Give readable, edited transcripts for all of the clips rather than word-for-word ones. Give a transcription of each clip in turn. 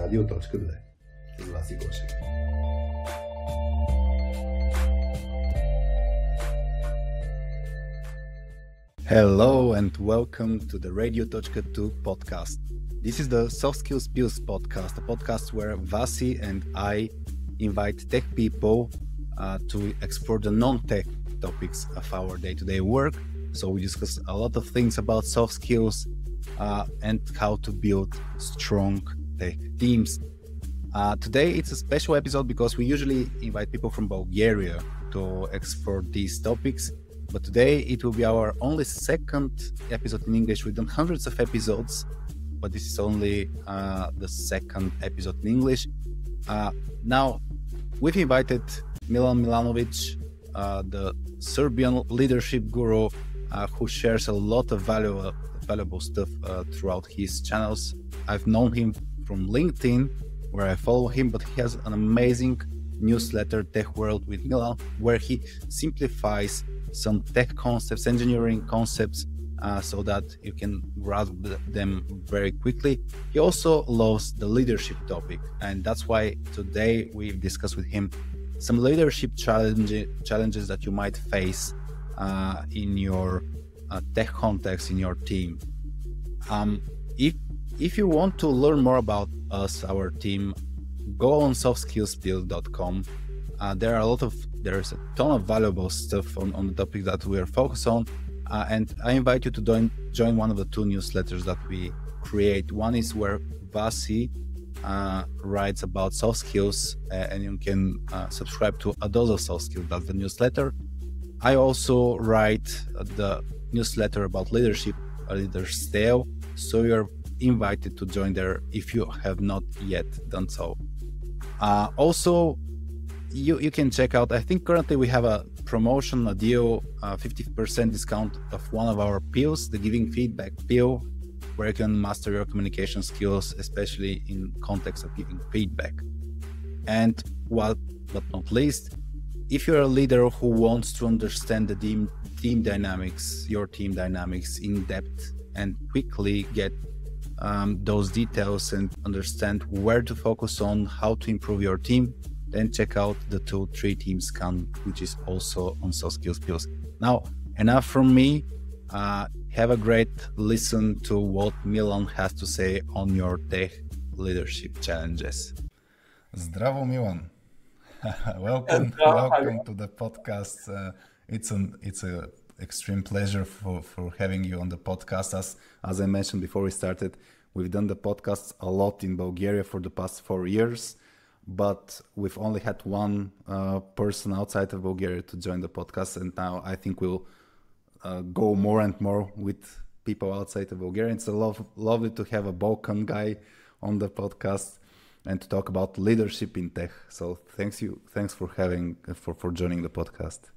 Radio Tochka 2 z Vasi Gošek. Hello and welcome to the Radio Tochka 2 podcast. This is the Soft Skills Pills podcast, a podcast where Vasi and I invite tech people to explore the non-tech topics of our day-to-day work. So we discuss a lot of things about soft skills and how to build strong tech teams. Today it's a special episode because we usually invite people from Bulgaria to explore these topics. But today it will be our only second episode in English. We've done hundreds of episodes, but this is only the second episode in English. Now, we've invited Milan Milanović, the Serbian leadership guru, who shares a lot of valuable stuff throughout his channels. I've known him from LinkedIn, where I follow him, but he has an amazing newsletter, Tech World with Milan, where he simplifies some tech concepts, engineering concepts, so that you can grasp them very quickly. He also loves the leadership topic, and that's why today we've discussed with him some leadership challenges that you might face in your tech context, in your team. If you want to learn more about us, our team, go on softskillspill.com. There is a ton of valuable stuff on the topic that we are focused on, and I invite you to join one of the two newsletters that we create. One is where Vasi writes about soft skills, and you can subscribe to A Dose of Soft Skills. That's the newsletter. I also write the newsletter about leadership, a Leader's Tale, so you're invited to join there if you have not yet done so. Also, you can check out, I think currently we have a promotion, a deal, 50% discount of one of our pills, the Giving Feedback pill, where you can master your communication skills, especially in context of giving feedback. And but not least, if you're a leader who wants to understand the team dynamics, your team dynamics in depth, and quickly get those details and understand where to focus on, how to improve your team, then check out the tool 3 Team Scan, which is also on Soft Skills Pills. Now, enough from me. Have a great listen to what Milan has to say on your tech leadership challenges. Zdravo, Milan. welcome to the podcast. It's an extreme pleasure for having you on the podcast. As I mentioned before we started, we've done the podcast a lot in Bulgaria for the past 4 years, but we've only had one person outside of Bulgaria to join the podcast, and now I think we'll go more and more with people outside of Bulgaria. It's lovely to have a Balkan guy on the podcast and to talk about leadership in tech. So thanks for joining the podcast.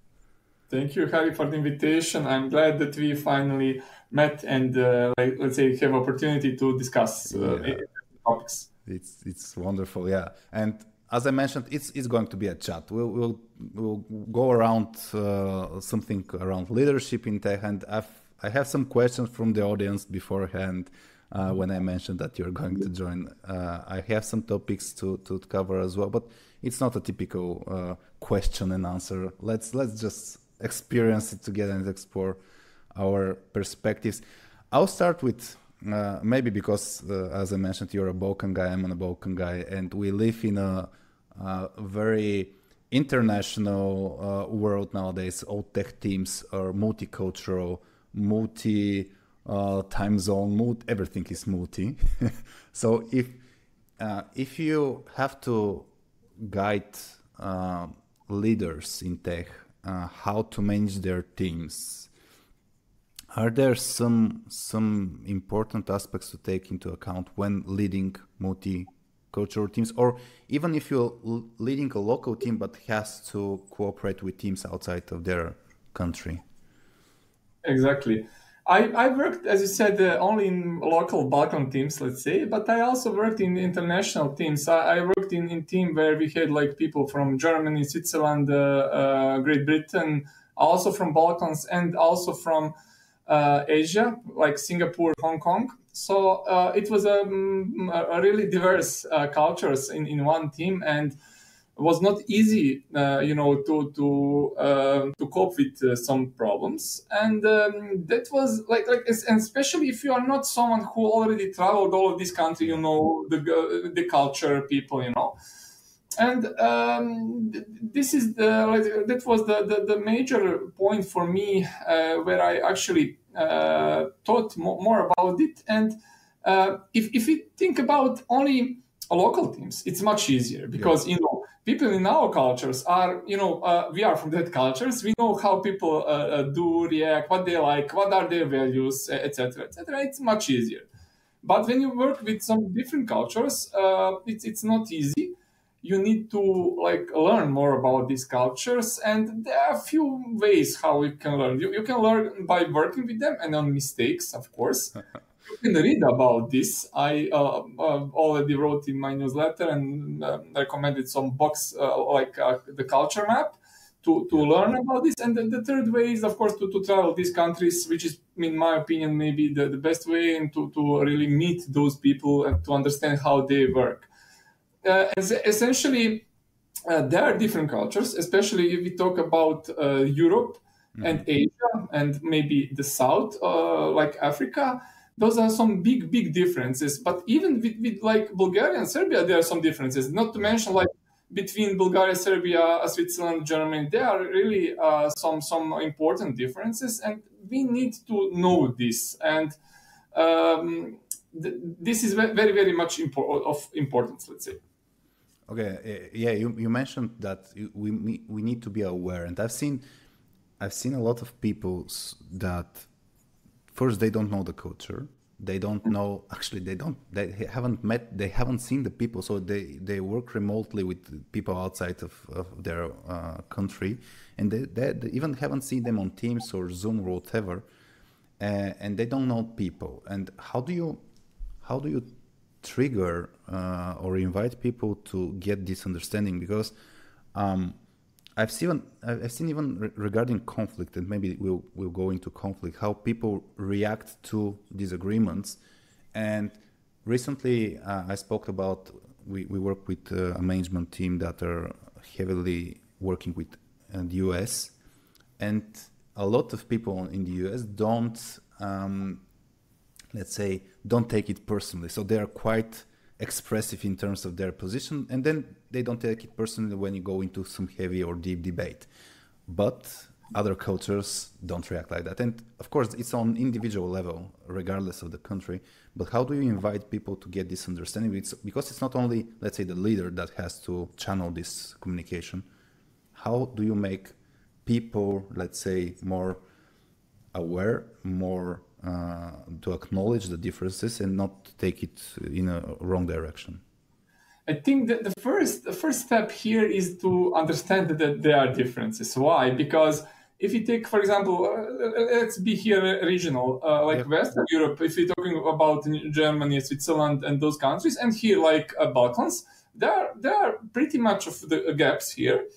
Thank you, Harry, for the invitation. I'm glad that we finally met and have opportunity to discuss topics. It's wonderful, yeah. And as I mentioned, it's going to be a chat. We'll go around something around leadership in tech, and I have some questions from the audience beforehand when I mentioned that you're going to join. I have some topics to cover as well, but it's not a typical question and answer. Let's just experience it together and explore our perspectives. I'll start with maybe because, as I mentioned, you're a Balkan guy, I'm a Balkan guy, and we live in a very international world nowadays. All tech teams are multicultural, time zone, everything is multi. So if you have to guide leaders in tech, how to manage their teams, are there some important aspects to take into account when leading multicultural teams, or even if you're leading a local team but has to cooperate with teams outside of their country? Exactly. I worked, as you said, only in local Balkan teams, let's say, but I also worked in international teams. I worked in team where we had like people from Germany, Switzerland, Great Britain, also from Balkans, and also from Asia, like Singapore, Hong Kong. So it was a really diverse cultures in one team, and was not easy, to cope with some problems. And that was and especially if you are not someone who already traveled all of this country, the culture, people, And this is that was the major point for me, where I actually thought more about it. And if we think about only local teams, it's much easier because people in our cultures are, we are from that cultures. We know how people do react, what they like, what are their values, etc., etc. It's much easier. But when you work with some different cultures, it's not easy. You need to learn more about these cultures, and there are a few ways how you can learn. You can learn by working with them and on mistakes, of course. You can read about this. I already wrote in my newsletter and recommended some books the culture map to learn about this. And the third way is, of course, to travel these countries, which is, in my opinion, maybe the best way, and to really meet those people and to understand how they work. Essentially, there are different cultures, especially if we talk about Europe and Asia and maybe the South, like Africa. Those are some big differences. But even with Bulgaria and Serbia, there are some differences. Not to mention between Bulgaria, Serbia, Switzerland, Germany, there are really some important differences, and we need to know this. And this is very, very much of importance, let's say. Okay, yeah, you mentioned that we need to be aware, and I've seen a lot of people that first they don't know the culture, they don't know, actually they haven't seen the people, so they work remotely with people outside of their country, and they even haven't seen them on Teams or Zoom or whatever, and they don't know people. And how do you trigger or invite people to get this understanding? Because I've seen even regarding conflict, and maybe we'll go into conflict, how people react to disagreements. And recently I spoke about we work with a management team that are heavily working with the US, and a lot of people in the US don't let's say, don't take it personally. So they are quite expressive in terms of their position, and then they don't take it personally when you go into some heavy or deep debate. But other cultures don't react like that. And of course, it's on individual level, regardless of the country. But how do you invite people to get this understanding? Because it's not only, let's say, the leader that has to channel this communication. How do you make people, let's say, more aware, more to acknowledge the differences and not take it in a wrong direction? I think that the first step here is to understand that there are differences. Why? Because if you take, for example, let's be here regional, Western Europe, if you're talking about Germany, Switzerland, and those countries, and here like Balkans, there are pretty much of the gaps here.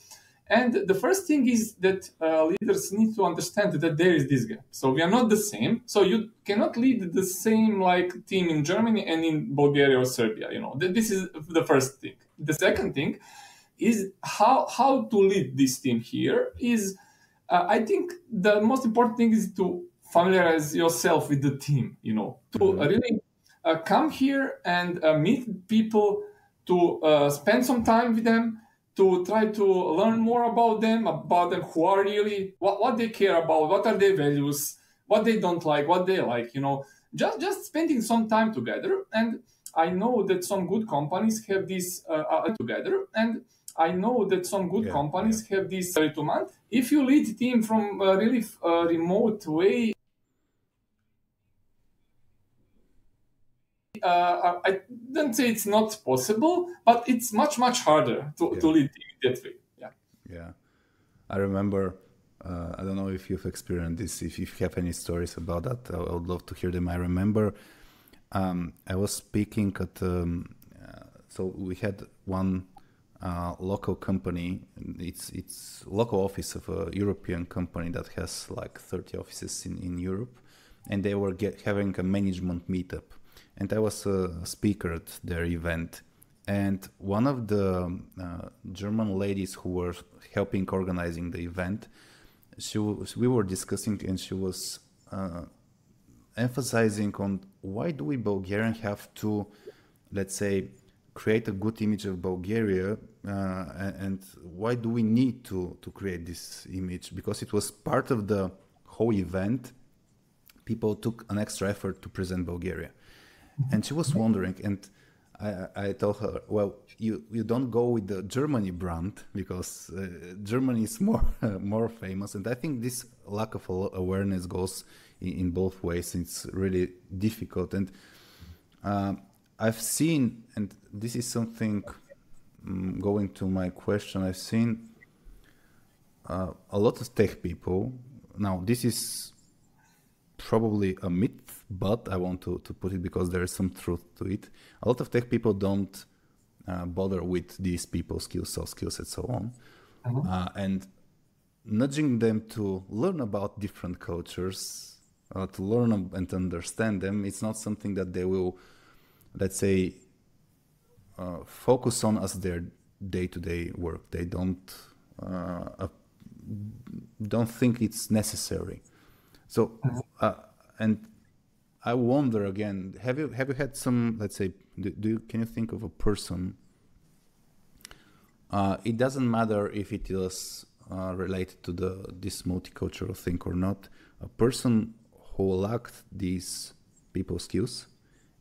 And the first thing is that leaders need to understand that there is this gap. So we are not the same. So you cannot lead the same team in Germany and in Bulgaria or Serbia. This is the first thing. The second thing is how to lead this team here is, I think the most important thing is to familiarize yourself with the team, to really come here and meet people, to spend some time with them, to try to learn more about them who are really, what they care about, what are their values, what they don't like, what they like, just spending some time together. And I know that some good companies have this together, and I know that some good companies have this to month. If you lead a team from a really remote way, I don't say it's not possible, but it's much harder to lead that way. Yeah. I remember, I don't know if you've experienced this, if you have any stories about that, I would love to hear them. I remember I was speaking at, so we had one local company, it's local office of a European company that has 30 offices in Europe. and they were having a management meetup, and I was a speaker at their event. And one of the German ladies who were helping organizing the event, we were discussing, and she was emphasizing on why do we Bulgarians have to, let's say, create a good image of Bulgaria, and why do we need to create this image? Because it was part of the whole event. People took an extra effort to present Bulgaria. And she was wondering, and I told her, well, you don't go with the Germany brand because Germany is more famous. And I think this lack of awareness goes in both ways. It's really difficult. And I've seen, and this is something going to my question, I've seen a lot of tech people. Now, this is probably a myth, but I want to put it because there is some truth to it. A lot of tech people don't bother with these people skills, soft skills, and so on. And nudging them to learn about different cultures, to learn and understand them, it's not something that they will, let's say, focus on as their day-to-day work. They don't think it's necessary. So, and I wonder again, have you had some, let's say, can you think of a person? It doesn't matter if it is related to this multicultural thing or not. A person who lacked these people skills,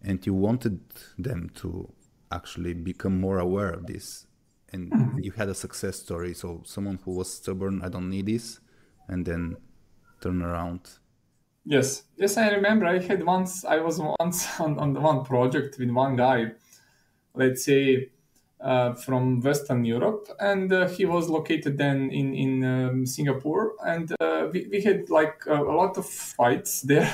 and you wanted them to actually become more aware of this, and you had a success story. So someone who was stubborn, I don't need this, and then turn around. Yes, I remember. I was once on one project with one guy, let's say, from Western Europe, and he was located then in Singapore, and we had like a lot of fights there.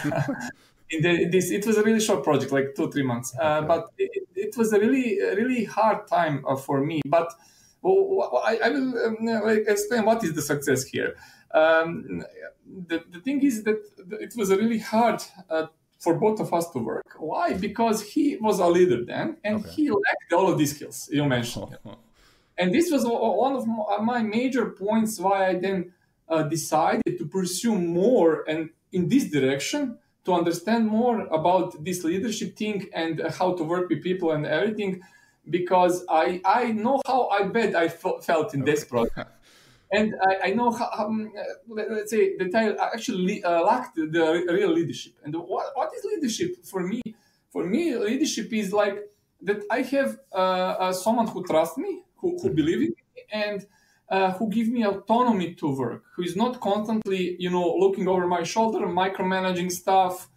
It was a really short project, like 2-3 months, but it was a really hard time for me. But I will explain what is the success here. The thing is that it was really hard for both of us to work. Why? Because he was a leader then, and he lacked all of these skills you mentioned. And this was one of my major points why I then decided to pursue more and in this direction, to understand more about this leadership thing and how to work with people and everything, because I know how bad I felt in this project. And I know how, let's say, that I actually lacked the real leadership. And what is leadership for me? For me, leadership is like that I have someone who trusts me, who believes in me, and who gives me autonomy to work, who is not constantly, looking over my shoulder, micromanaging stuff,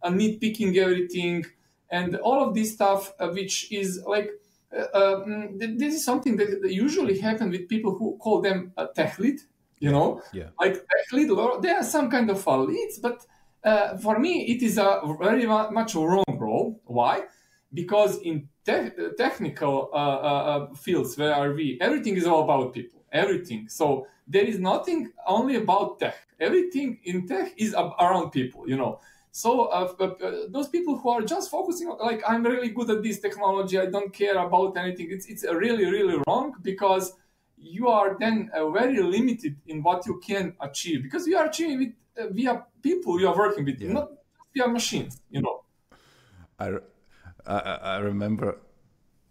nitpicking everything, and all of this stuff, which is like, this is something that usually happens with people who call them a tech lead, like tech lead, they are some kind of leads, but for me, it is a very much wrong role. Why? Because in technical fields where are we, everything is all about people, everything. So there is nothing only about tech. Everything in tech is around people, So those people who are just focusing on, like, I'm really good at this technology, I don't care about anything, it's really, really wrong, because you are then very limited in what you can achieve, because you are achieving it via people you are working with, not via machines, I remember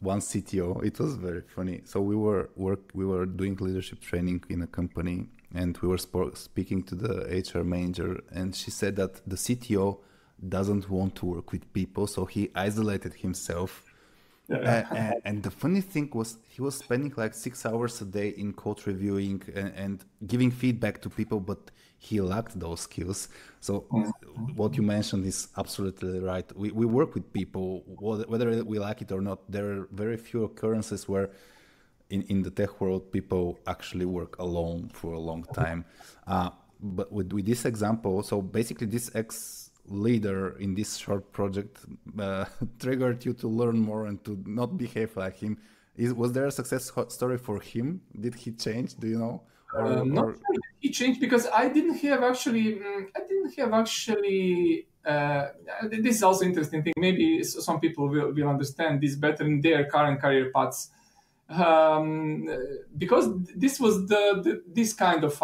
one CTO, it was very funny. So we were doing leadership training in a company, and we were speaking to the HR manager, and she said that the CTO doesn't want to work with people, so he isolated himself. And the funny thing was, he was spending like 6 hours a day in code reviewing and giving feedback to people, but he lacked those skills. So what you mentioned is absolutely right. We work with people, whether we like it or not. There are very few occurrences where in the tech world, people actually work alone for a long time. But with this example, so basically this ex-leader in this short project triggered you to learn more and to not behave like him. Was there a success story for him? Did he change? Do you know? He changed, because I didn't have actually this is also interesting thing. Maybe some people will understand this better in their current career paths. Because this was this kind of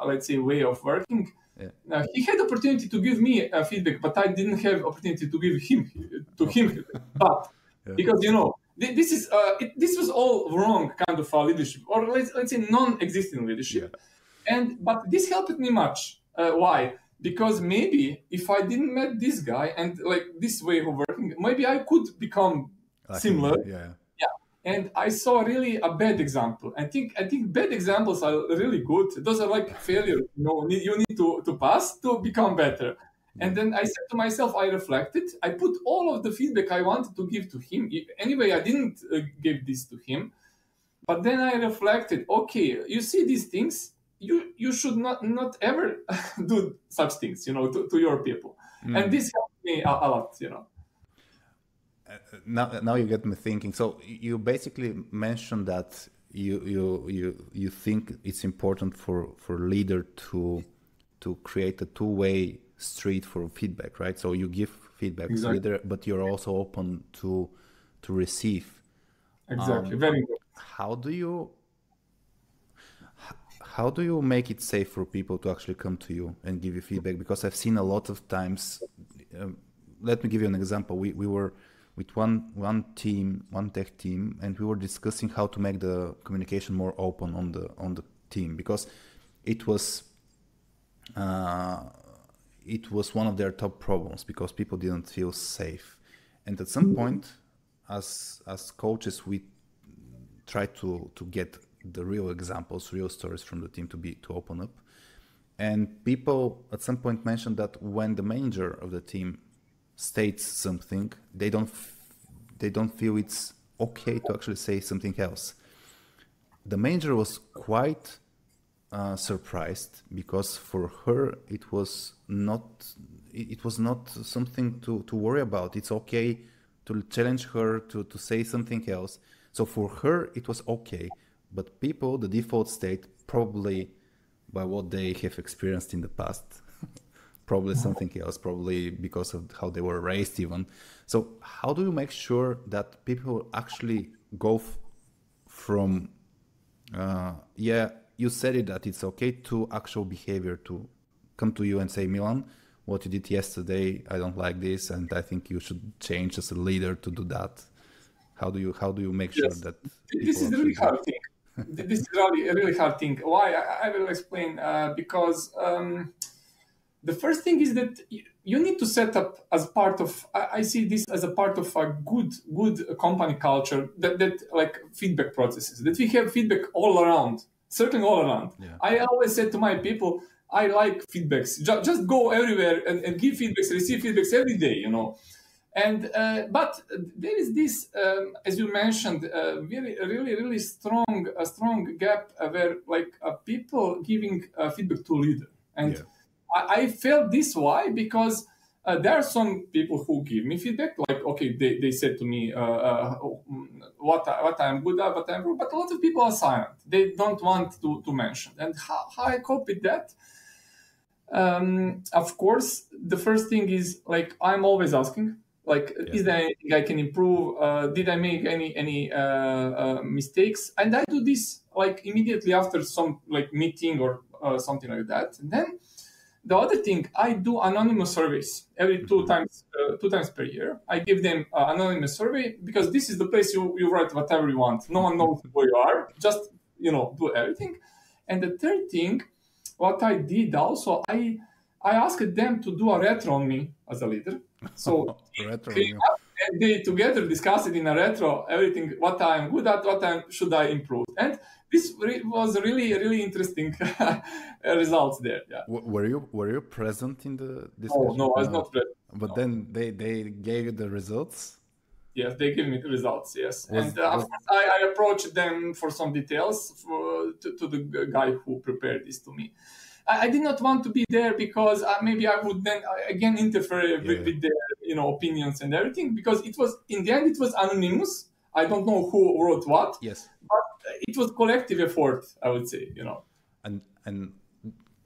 let's say way of working. Yeah. He had opportunity to give me feedback, but I didn't have opportunity to give him feedback. But because this was all wrong kind of leadership, or let's say non-existing leadership. Yeah. But this helped me much. Why? Because maybe if I didn't met this guy and like this way of working, maybe I could become similar. Yeah. And I saw really a bad example. I think bad examples are really good. Those are like failure. You need to pass to become better. And then I said to myself, I reflected. I put all of the feedback I wanted to give to him. Anyway, I didn't give this to him. But then I reflected, okay, you see these things, you should not ever do such things, to your people. And this helped me a lot, Now you get me thinking. So you basically mentioned that you think it's important for leader to create a two-way street for feedback, right? So you give feedback to leader, but you're also open to receive. Exactly. Very good. How do you make it safe for people to actually come to you and give you feedback? Because I've seen a lot of times. Let me give you an example. We were with one tech team, and we were discussing how to make the communication more open on the team, because it was one of their top problems, because people didn't feel safe. And at some point, as coaches, we try to get the real examples, real stories from the team to open up. And people at some point mentioned that when the manager of the team states something, they don't feel it's okay to actually say something else. The manager was quite surprised, because for her it was not something to worry about. It's okay to challenge her to say something else. So for her it was okay, but people, the default state, probably by what they have experienced in the past, probably something else, probably because of how they were raised even. So how do you make sure that people actually go from, you said it, that it's okay, to actual behavior, to come to you and say, Milan, what you did yesterday, I don't like this, and I think you should change as a leader to do that. How do you make sure that this is a really hard thing. This is really a really hard thing. Why? I will explain. Because the first thing is that you need to set up as part of, I see this as a part of a good company culture, that like feedback processes, that we have feedback all around, circling all around. Yeah. I always said to my people, I like feedbacks. Just go everywhere and give feedbacks, receive feedbacks every day, And but there is this, as you mentioned, really strong gap where like people giving feedback to leader. And I felt this. Why? Because there are some people who give me feedback, like, okay, they said to me what I'm good at, what I'm good, but a lot of people are silent. They don't want to mention. And how I cope with that? Of course, the first thing is, like, I'm always asking, like, is there anything I can improve? Did I make any mistakes? And I do this like immediately after some like meeting or something like that. And then the other thing, I do anonymous surveys every two times per year. I give them anonymous survey, because this is the place you write whatever you want. No one knows who you are. Just do everything. And the third thing, what I did also, I asked them to do a retro on me as a leader. So they together discussed it in a retro, everything, what I'm good at, should I improve. And this was really interesting results there. Yeah. Were you present in the discussion? Oh, no, I was not present. But then they gave you the results? Yes, they gave me the results, yes. I approached them for some details to the guy who prepared this to me. I did not want to be there because maybe I would then again interfere with their opinions and everything, because it was, in the end, it was anonymous. I don't know who wrote what. Yes. But it was collective effort, I would say, And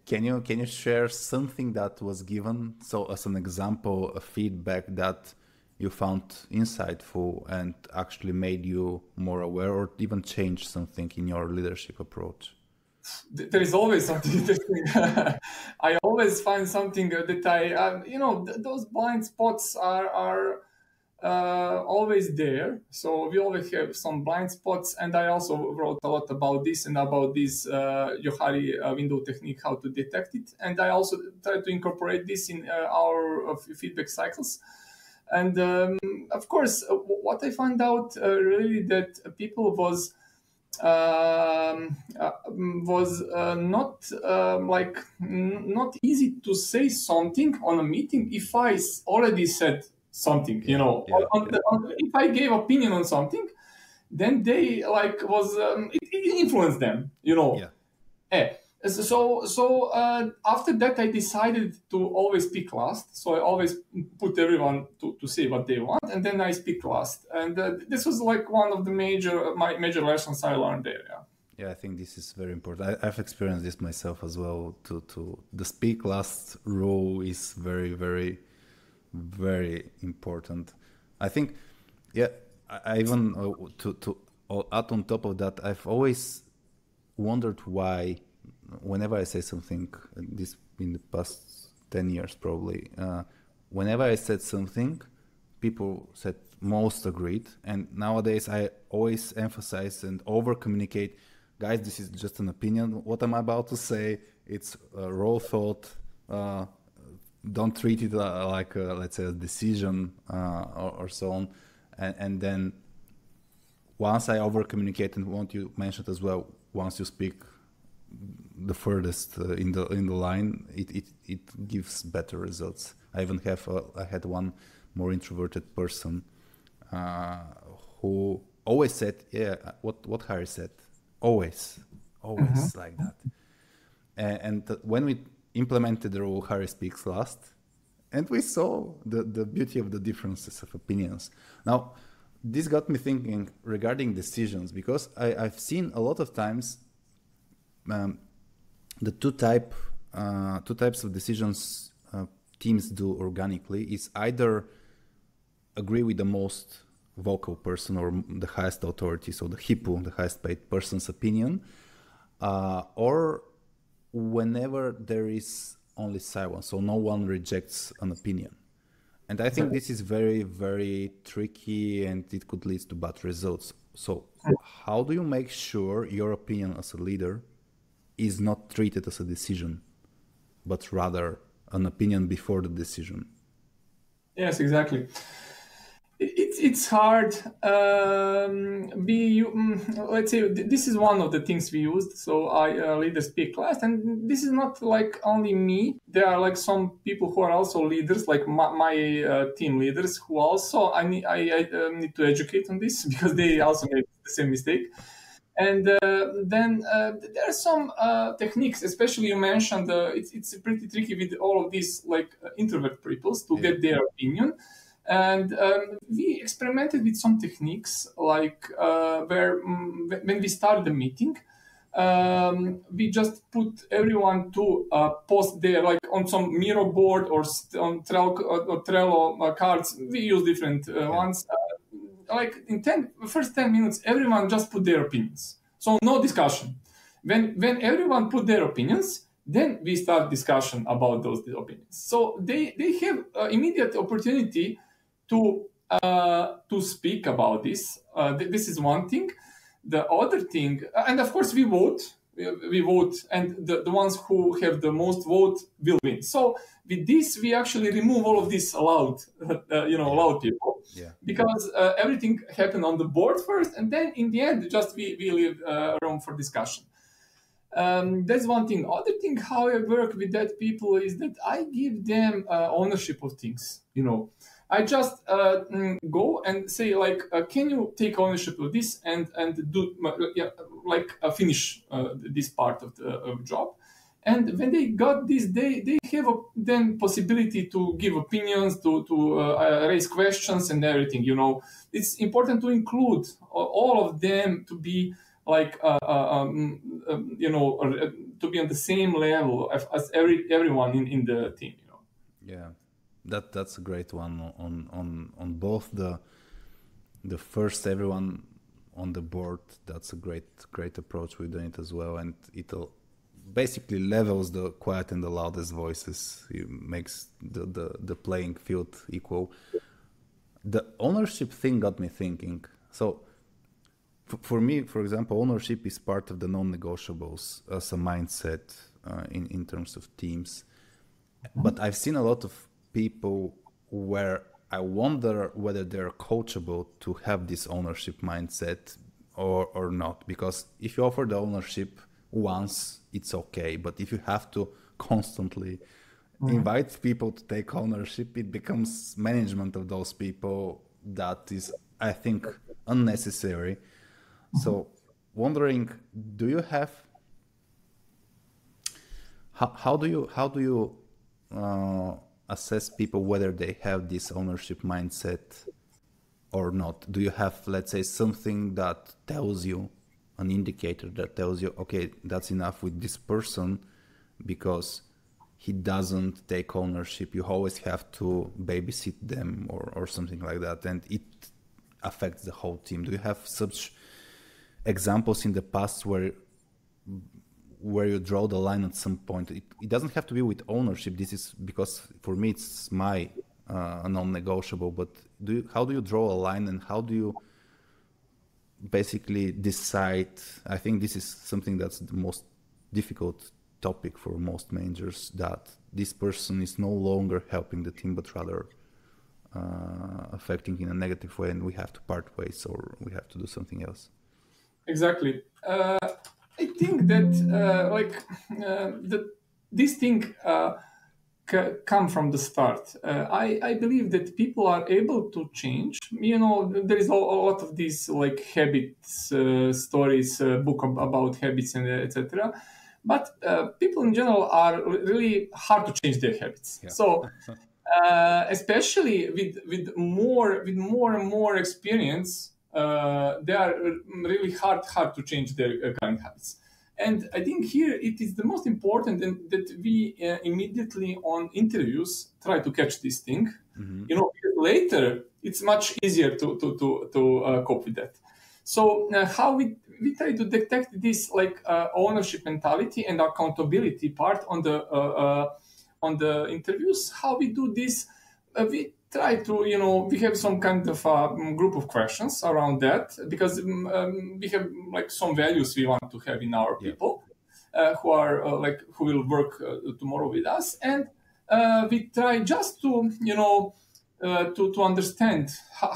Can you share something that was given, so as an example, a feedback that you found insightful and actually made you more aware, or even change something in your leadership approach? There is always something interesting. I always find something that those blind spots are always there. So we always have some blind spots, and I also wrote a lot about this and about this Johari window technique, how to detect it. And I also try to incorporate this in our feedback cycles. And of course, what I found out really that people was not easy to say something on a meeting if I already said something. If I gave opinion on something, then they it influenced them. So after that, I decided to always speak last. So I always put everyone to say what they want, and then I speak last. And this was like one of the my major lessons I learned there. Yeah, I think this is very important. I've experienced this myself as well. To the speak last rule is very, very, very important. I think, yeah. I even to add on top of that, I've always wondered why, whenever I say something, this in the past 10 years probably, whenever I said something, people said most agreed. And nowadays I always emphasize and over communicate, guys, this is just an opinion. What I'm about to say, it's a raw thought. Don't treat it like let's say a decision or so on. And then once I over communicate, and what you mentioned as well, once you speak the furthest in the line, it gives better results. I even I had one more introverted person who always said, yeah, what Harry said, always like that. And when we implemented the rule, Harry speaks last, and we saw the beauty of the differences of opinions. Now, this got me thinking regarding decisions, because I've seen a lot of times the two types of decisions teams do organically is either agree with the most vocal person or the highest authority, so the HIPU, the highest paid person's opinion, or whenever there is only silence, so no one rejects an opinion. And I think this is very, very tricky, and it could lead to bad results. So how do you make sure your opinion as a leader is not treated as a decision, but rather an opinion before the decision? Yes, exactly. It's hard. Let's say this is one of the things we used. So leaders speak last, and this is not like only me. There are like some people who are also leaders, like my team leaders, who also I need to educate on this because they also made the same mistake. And then there are some techniques, especially you mentioned. It's pretty tricky with all of these introvert people to get their opinion. And we experimented with some techniques, where when we started the meeting, we just put everyone to post there, on some Miro board or on Trello cards. We use different ones. In first 10 minutes, everyone just put their opinions. So no discussion. When everyone put their opinions, then we start discussion about those opinions. So they have immediate opportunity to speak about this. This is one thing. The other thing, and of course we vote, and the ones who have the most vote will win. So with this, we actually remove all of this loud people, because everything happened on the board first, and then in the end, just we leave room for discussion. That's one thing. Other thing, how I work with that people is that I give them ownership of things. I just go and say can you take ownership of this and do finish this part of the job. And when they got this, they have then possibility to give opinions, to raise questions and everything. It's important to include all of them to be to be on the same level as everyone in the team. Yeah, that's a great one on both the first everyone on the board. That's a great approach. We're doing it as well, and it'll basically levels the quiet and the loudest voices. It makes the playing field equal. The ownership thing got me thinking. So for me, for example, ownership is part of the non-negotiables as a mindset in terms of teams. But I've seen a lot of people where I wonder whether they're coachable to have this ownership mindset or not. Because if you offer the ownership once, it's okay. But if you have to constantly invite people to take ownership, it becomes management of those people that is, I think, unnecessary. So wondering, do you have, how do you assess people whether they have this ownership mindset or not? Do you have, let's say, something that tells you, an indicator that tells you, okay, that's enough with this person because he doesn't take ownership. You always have to babysit them or something like that, and it affects the whole team. Do you have such examples in the past where you draw the line at some point? It doesn't have to be with ownership. This is because for me it's my non-negotiable. But how do you draw a line, and how do you basically decide? I think this is something that's the most difficult topic for most managers, that this person is no longer helping the team but rather affecting in a negative way, and we have to part ways or we have to do something else. Exactly. I think that this thing come from the start. I believe that people are able to change. There is a lot of these like habits stories, book about habits and etc. But people in general are really hard to change their habits. Yeah. So especially with more and more experience, they are really hard to change their current habits. And I think here it is the most important that we immediately on interviews try to catch this thing. Mm-hmm. Later it's much easier to cope with that. So how we try to detect this ownership mentality and accountability part on the interviews. How we do this? We try to, we have some kind of group of questions around that, because we have some values we want to have in our people who are who will work tomorrow with us, and we try just to to understand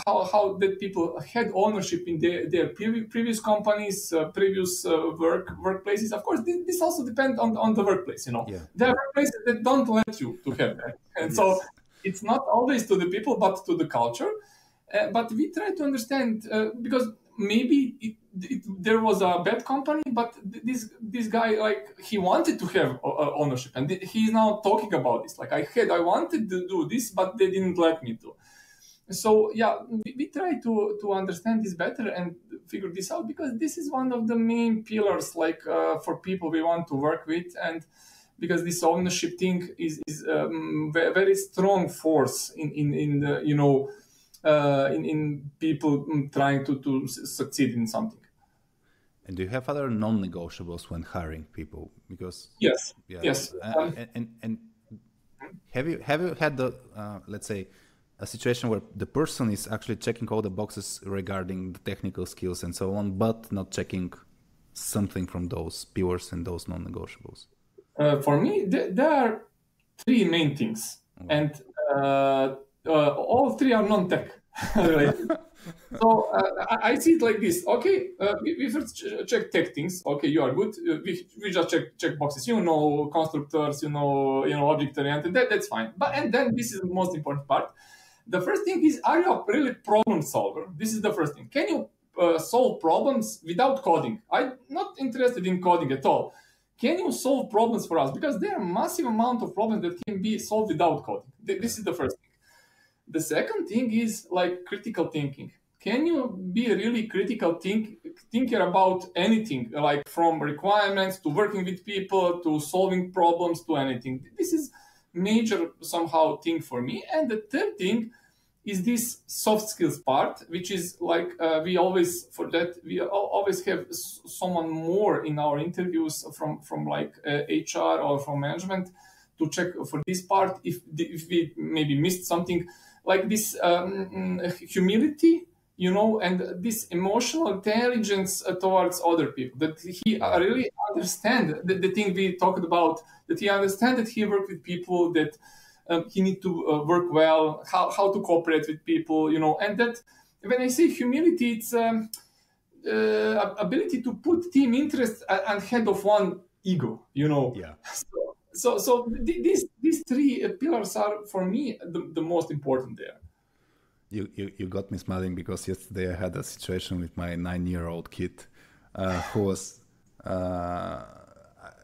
how that people had ownership in their previous companies, previous workplaces. Of course, this also depends on the workplace. There are workplaces that don't let you to have that, and so it's not always to the people, but to the culture. But we try to understand because maybe there was a bad company, but this guy he wanted to have ownership, and he's now talking about this. I wanted to do this, but they didn't let me to. So we try to understand this better and figure this out, because this is one of the main pillars for people we want to work with, and because this ownership thing is a very strong force in people trying to succeed in something. And do you have other non-negotiables when hiring people? Because yes. And have you had the let's say a situation where the person is actually checking all the boxes regarding the technical skills and so on, but not checking something from those pillars and those non-negotiables? For me, there are three main things, and all three are non-tech related. So I see it like this. Okay, we first check tech things. Okay, you are good. We just check boxes. Constructors. Object oriented. That's fine. And then this is the most important part. The first thing is, are you a really problem solver? This is the first thing. Can you solve problems without coding? I'm not interested in coding at all. Can you solve problems for us? Because there are massive amount of problems that can be solved without coding. This is the first thing. The second thing is critical thinking. can you be a really critical thinker about anything, like from requirements to working with people to solving problems to anything? This is major somehow thing for me. And the third thing is this soft skills part, which is like we always always have someone more in our interviews from like HR or from management to check for this part if we maybe missed something, like this humility, you know, and this emotional intelligence towards other people, that he really understand the thing we talked about, that he understand that he worked with people, that he need to work well, how to cooperate with people, you know, and that when I say humility, it's ability to put team interest ahead of one ego, you know. Yeah. So these three pillars are for me the most important there. You got me smiling because yesterday I had a situation with my 9-year-old kid who was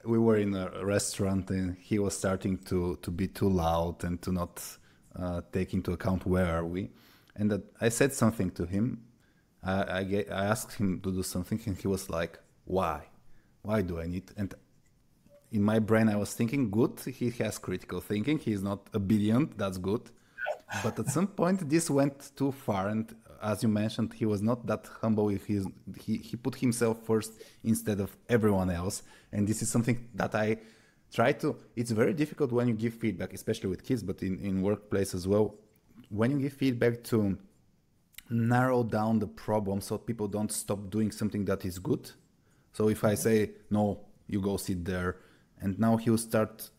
we were in a restaurant and he was starting to be too loud and to not take into account where are we, and that I said something to him. I asked him to do something and he was like, why do I need? And in my brain I was thinking, good, he has critical thinking, he's not obedient, that's good. But at some point this went too far, and as you mentioned, he was not that humble. He put himself first instead of everyone else, and this is something that I try to. It's very difficult when you give feedback, especially with kids, but in workplace as well. When you give feedback, to narrow down the problem so people don't stop doing something that is good. So if I say, no, you go sit there, and now he'll start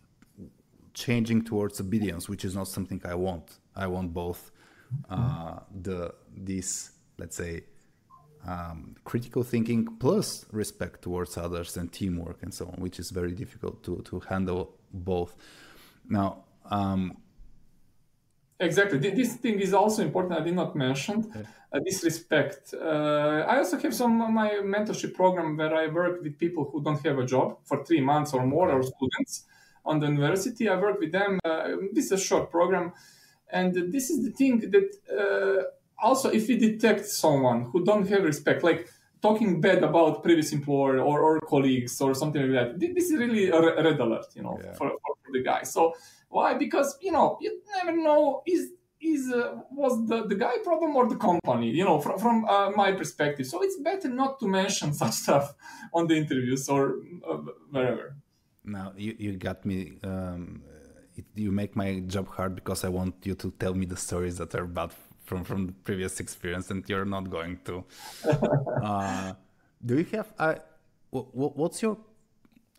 changing towards obedience, which is not something I want. I want both this, let's say, critical thinking plus respect towards others and teamwork and so on, which is very difficult to handle both. Now, exactly. This thing is also important. I did not mention this respect. I also have my mentorship program where I work with people who don't have a job for 3 months or more, or students on the university. I work with them. This is a short program. And this is the thing that also if we detect someone who don't have respect, like talking bad about previous employer or colleagues or something like that, this is really a red alert, you know, for the guy. So why? Because, you know, you never know was the guy problem or the company, you know, from my perspective. So it's better not to mention such stuff on the interviews or wherever. Now you got me. You make my job hard because I want you to tell me the stories that are bad from the previous experience, and you're not going to. Do you have? What's your?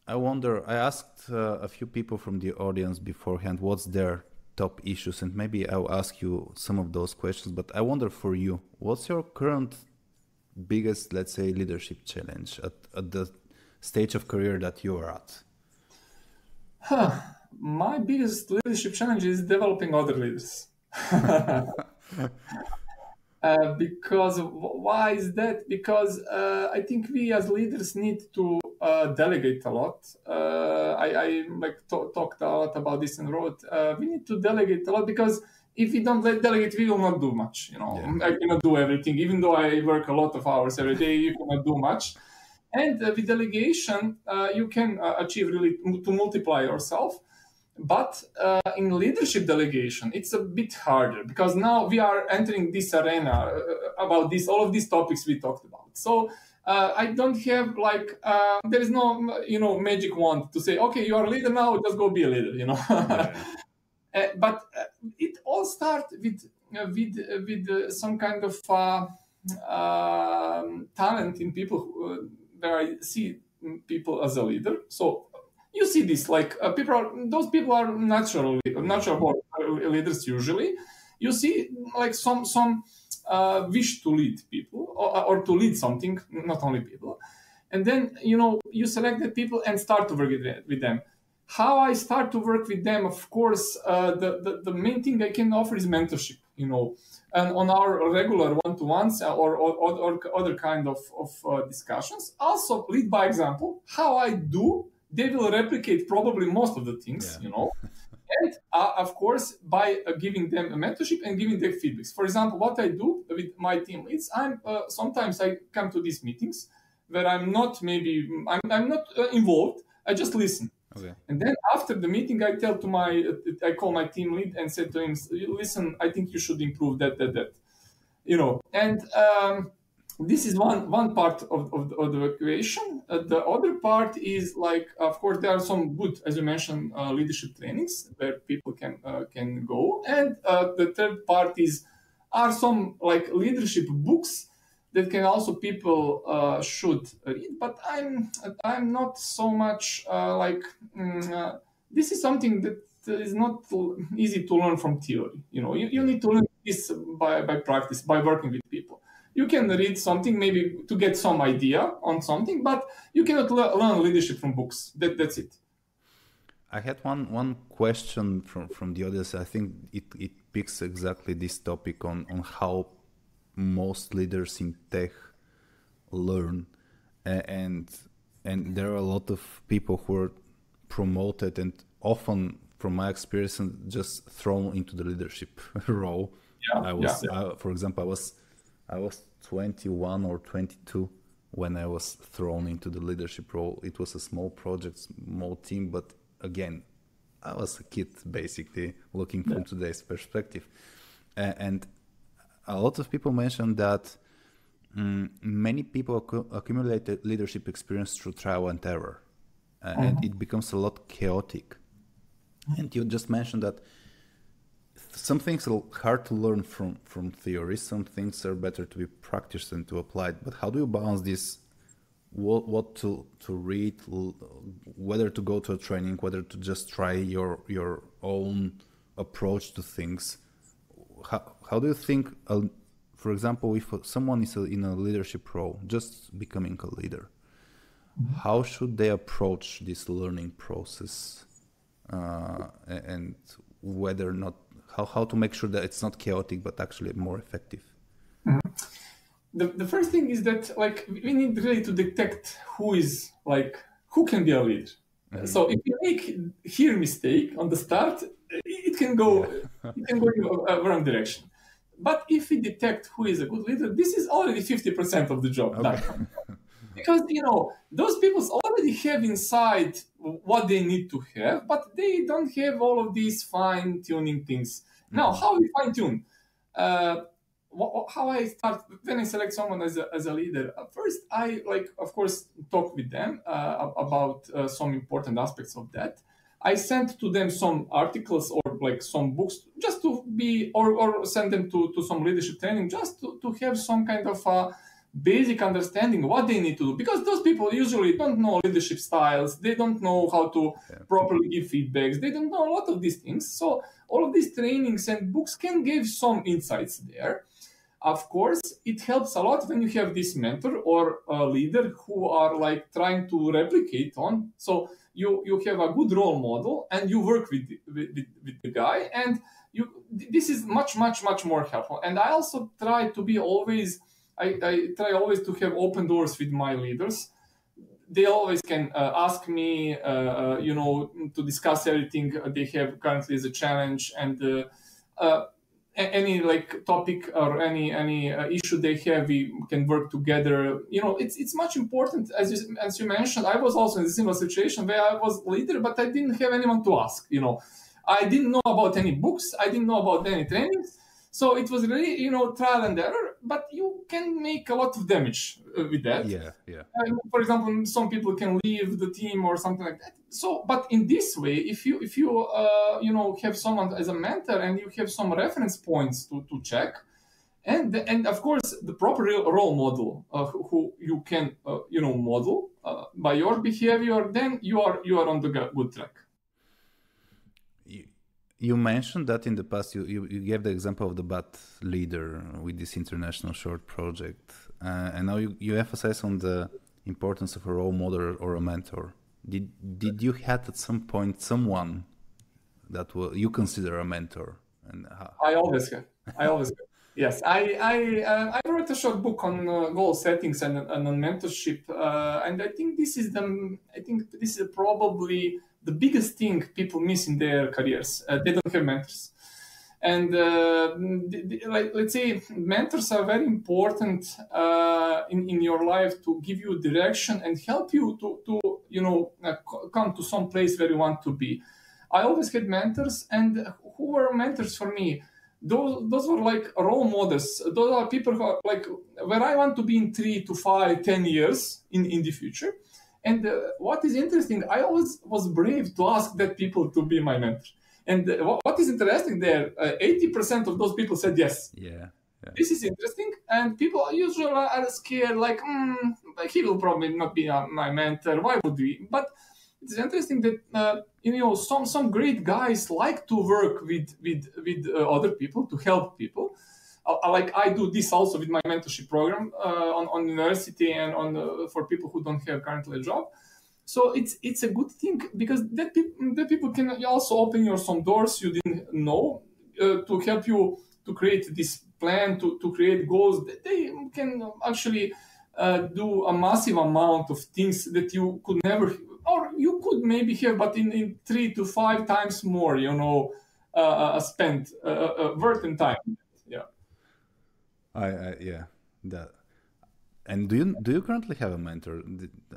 I wonder. I asked a few people from the audience beforehand what's their top issues, and maybe I'll ask you some of those questions. But I wonder for you, what's your current biggest, let's say, leadership challenge at the stage of career that you are at? My biggest leadership challenge is developing other leaders. Because why is that? Because I think we as leaders need to delegate a lot. I talked a lot about this and wrote. We need to delegate a lot, because if we don't delegate, we will not do much. You know, I cannot do everything. Even though I work a lot of hours every day, you cannot do much. And with delegation, you can achieve really to multiply yourself. But in leadership delegation, it's a bit harder, because now we are entering this arena about all of these topics we talked about. So I don't have there is no magic wand to say, okay, you are a leader now, just go be a leader, But it all starts with some kind of talent in people where I see people as a leader. So you see this, those people are natural leaders usually. You see some wish to lead people or to lead something, not only people. And then, you select the people and start to work with them. How I start to work with them, of course, the main thing I can offer is mentorship, and on our regular one-to-ones or other kind of discussions. Also lead by example. How I do, they will replicate probably most of the things, And of course, by giving them a mentorship and giving them feedbacks. For example, what I do with my team leads, sometimes I come to these meetings where I'm not involved. I just listen. Okay. And then after the meeting, I call my team lead and said to him, listen, I think you should improve that. And this is one part of the equation. The other part is like, of course, there are some good, as you mentioned, leadership trainings where people can go. And the third part are some like leadership books that can also people should read. But I'm not so much this is something that is not easy to learn from theory. You need to learn this by practice, by working with people. You can read something maybe to get some idea on something, but you cannot learn leadership from books. That's it. I had one question from the audience. I think it picks exactly this topic on how most leaders in tech learn, and there are a lot of people who are promoted and often, from my experience, just thrown into the leadership role. For example, I was 21 or 22 when I was thrown into the leadership role. It was a small project, small team, but again, I was a kid basically, looking from today's perspective. And a lot of people mentioned that many people accumulated leadership experience through trial and error, and it becomes a lot chaotic. And you just mentioned that some things are hard to learn from theory, some things are better to be practiced and to applied. But how do you balance this? What to read, whether to go to a training, whether to just try your own approach to things? How do you think, for example, if someone is in a leadership role, just becoming a leader, how should they approach this learning process, and whether or not, how to make sure that it's not chaotic but actually more effective? The first thing is that we need really to detect who can be a leader. So if you make here mistake on the start, it can go in a wrong direction. But if we detect who is a good leader, this is already 50% of the job done. Because those people already have inside what they need to have, but they don't have all of these fine-tuning things. Now, how we fine-tune? How I start when I select someone as a leader. First, I of course, talk with them about some important aspects of that. I send to them some articles or some books just to be, or send them to some leadership training just to have some kind of basic understanding what they need to do, because those people usually don't know leadership styles, they don't know how to properly give feedbacks, they don't know a lot of these things. So all of these trainings and books can give some insights there. Of course, it helps a lot when you have this mentor or a leader who are trying to replicate on. So you have a good role model and you work with the guy, and this is much more helpful. And I also try to be always. I try always to have open doors with my leaders. They always can ask me, to discuss everything they have currently as a challenge, and any topic or any issue they have, we can work together. It's much important. As you mentioned, I was also in a similar situation where I was leader, but I didn't have anyone to ask. I didn't know about any books. I didn't know about any trainings. So it was really, trial and error, but you can make a lot of damage with that. Yeah. For example, some people can leave the team or something like that. So, but in this way, if you have someone as a mentor and you have some reference points to check, and of course the proper role model who you can model by your behavior, then you are on the good track. You mentioned that in the past, you gave the example of the bad leader with this international short project, and now you emphasize on the importance of a role model or a mentor. Did you have at some point someone that you consider a mentor? And I always have. Yes, I wrote a short book on goal settings and on mentorship, and I think this is probably the biggest thing people miss in their careers. They don't have mentors. And let's say mentors are very important in your life to give you direction and help you to come to some place where you want to be. I always had mentors, and who were mentors for me? Those were like role models. Those are people who are like where I want to be in 3 to 5, 10 years in the future. And what is interesting, I always was brave to ask that people to be my mentor. And what is interesting there, 80% of those people said yes. Yeah. This is interesting. And people usually are scared, like, he will probably not be my mentor. Why would we? But it's interesting that, some great guys like to work with other people, to help people. Like I do this also with my mentorship program on university and for people who don't have currently a job. So it's a good thing because that people can also open you some doors you didn't know to help you to create this plan, to create goals. They can actually do a massive amount of things that you could never, or you could maybe have, but in 3 to 5 times more, spent worth and time. Yeah. That. And do you currently have a mentor?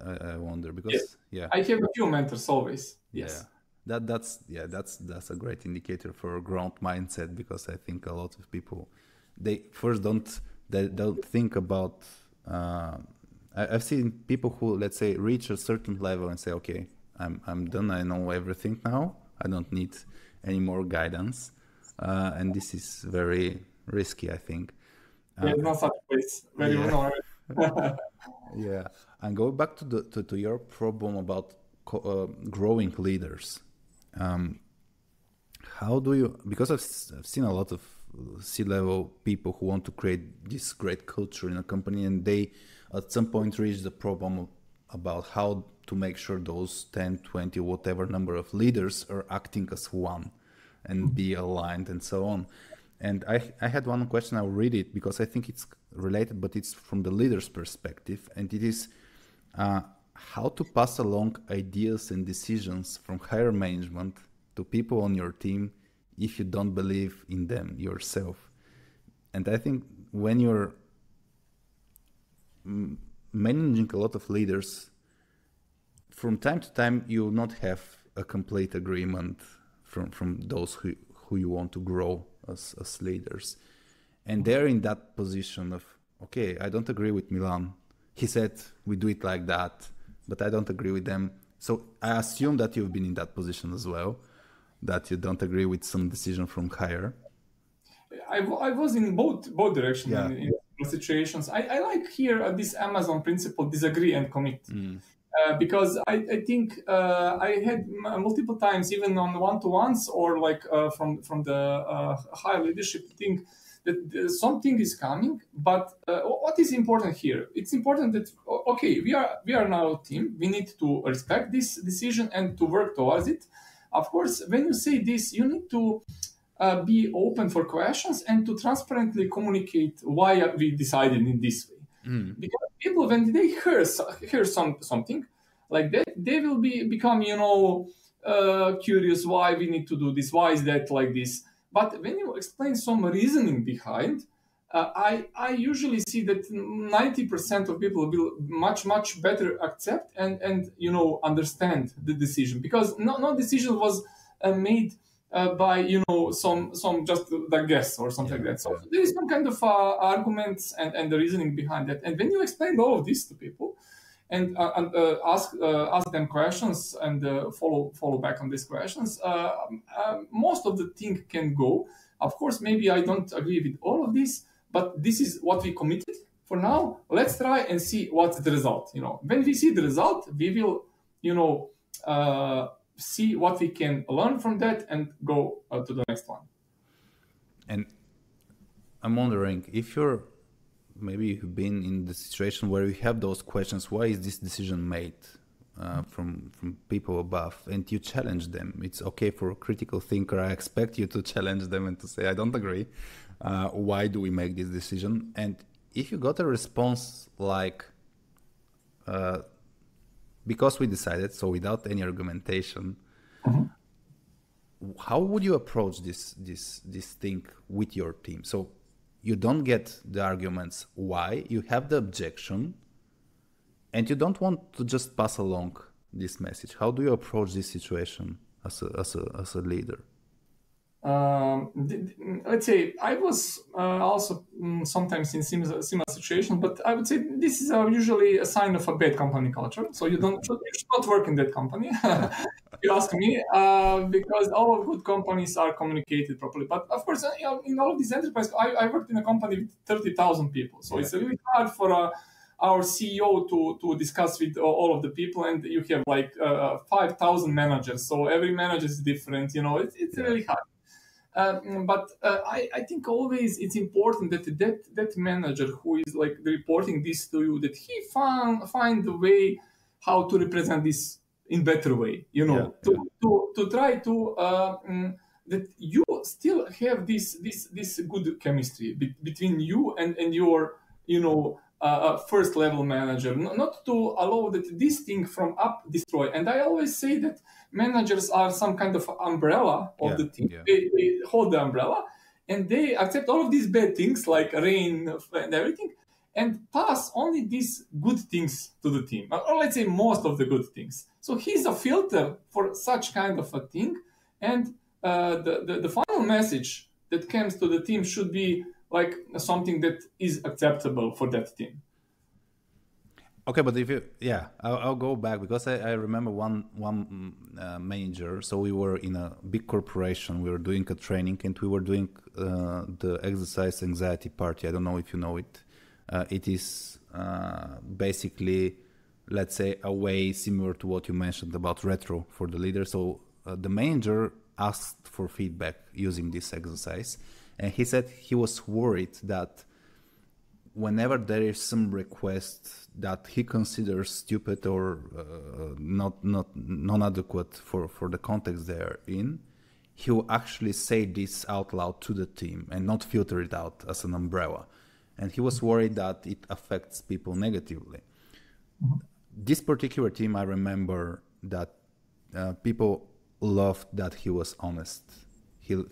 I wonder because yes. I have a few mentors always. Yes. Yeah. That's a great indicator for a growth mindset, because I think a lot of people they first don't think about. I've seen people who, let's say, reach a certain level and say, okay, I'm done. I know everything now. I don't need any more guidance, and this is very risky, I think. There's no such place where you know everything. Yeah, and go back to your problem about growing leaders. How do you? Because I've seen a lot of C-level people who want to create this great culture in a company, and they at some point reach the problem about how to make sure those 10, 20, whatever number of leaders are acting as one and be aligned and so on. And I had one question. I'll read it because I think it's related, but it's from the leader's perspective. And it is how to pass along ideas and decisions from higher management to people on your team if you don't believe in them yourself. And I think when you're managing a lot of leaders, from time to time, you will not have a complete agreement from those who you want to grow as leaders. And they're in that position of, okay, I don't agree with Milan. He said we do it like that, but I don't agree with them. So I assume that you've been in that position as well, that you don't agree with some decision from higher. I was in both directions in situations. I like here this Amazon principle, disagree and commit. Because I think I had multiple times, even on one-to-ones or like from the higher leadership thing, that something is coming. But what is important here? It's important that, okay, we are now a team. We need to respect this decision and to work towards it. Of course, when you say this, you need to be open for questions and to transparently communicate why we decided in this way. Because people, when they hear something like that, they will become curious why we need to do this, why is that like this. But when you explain some reasoning behind, I usually see that 90% of people will much better accept and understand the decision, because no decision was made by some just the guess or something like that. So there is some kind of arguments and the reasoning behind that. And when you explain all of this to people and ask them questions and follow back on these questions, most of the thing can go. Of course, maybe I don't agree with all of this, but this is what we committed for now. Let's try and see what's the result. When we see the result, we will see what we can learn from that and go to the next one. And I'm wondering if you've been in the situation where you have those questions, why is this decision made from people above, and you challenge them. It's okay for a critical thinker. I expect you to challenge them and to say, I don't agree. Why do we make this decision? And if you got a response like, because we decided, so without any argumentation, How would you approach this thing with your team? So you don't get the arguments why, you have the objection, and you don't want to just pass along this message. How do you approach this situation as a leader? Let's say I was also sometimes in similar situation, but I would say this is usually a sign of a bad company culture. So you should not work in that company. You ask me, because all of good companies are communicated properly. But of course, in all of these enterprises, I worked in a company with 30,000 people. So it's really hard for our CEO to discuss with all of the people, and you have like 5,000 managers. So every manager is different. It's really hard. But I think always it's important that manager who is like reporting this to you, that he find a way how to represent this in better way, to try to that you still have this good chemistry between you and your first level manager, not to allow that this thing from up destroy. And I always say that managers are some kind of umbrella of the team. They hold the umbrella and they accept all of these bad things like rain and everything, and pass only these good things to the team, or let's say most of the good things. So he's a filter for such kind of a thing, and the final message that comes to the team should be like something that is acceptable for that team. Okay, but I'll go back, because I remember one manager. So we were in a big corporation. We were doing a training, and we were doing the exercise anxiety party. I don't know if you know it. It is basically, let's say, a way similar to what you mentioned about retro for the leader. So the manager asked for feedback using this exercise, and he said he was worried that whenever there is some request that he considers stupid or non-adequate for the context they're in, he will actually say this out loud to the team and not filter it out as an umbrella. And he was worried that it affects people negatively. Mm-hmm. This particular team, I remember that people loved that he was honest.